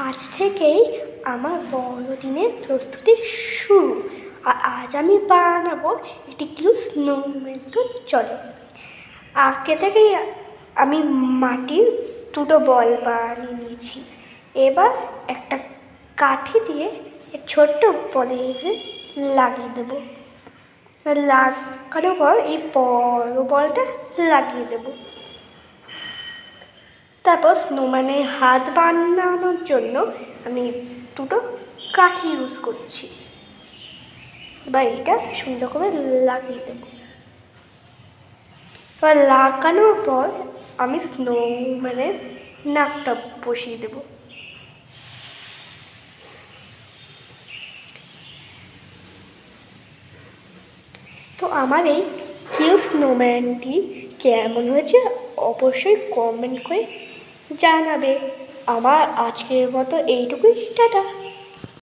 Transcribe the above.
আজ থেকেই আমার বড়দিনের প্রস্তুতি শুরু। আর আজ আমি বানাবো একটি কিউট স্নোম্যান। তো চলো, আগে থেকেই আমি মাটির দুটো বল বানিয়ে নিয়েছি। এবার একটা কাঠি দিয়ে ছোট্ট বলে লাগিয়ে দেবো। লাগানোর পর এই বড় বলটা লাগিয়ে দেবো। তারপর স্নোম্যানের হাত বানানোর জন্য আমি দুটো কাঠি ইউজ করছি। এবার এটা সুন্দর করে লাগিয়ে দেবো। এবার লাগানোর পর আমি স্নোম্যানের নাকটা বসিয়ে দেবো। তো আমার এই কিউট স্নোম্যানটি কেমন হয়েছে অবশ্যই কমেন্ট করে জানাবে। আমার আজকের মতো এইটুকুই, টাটা।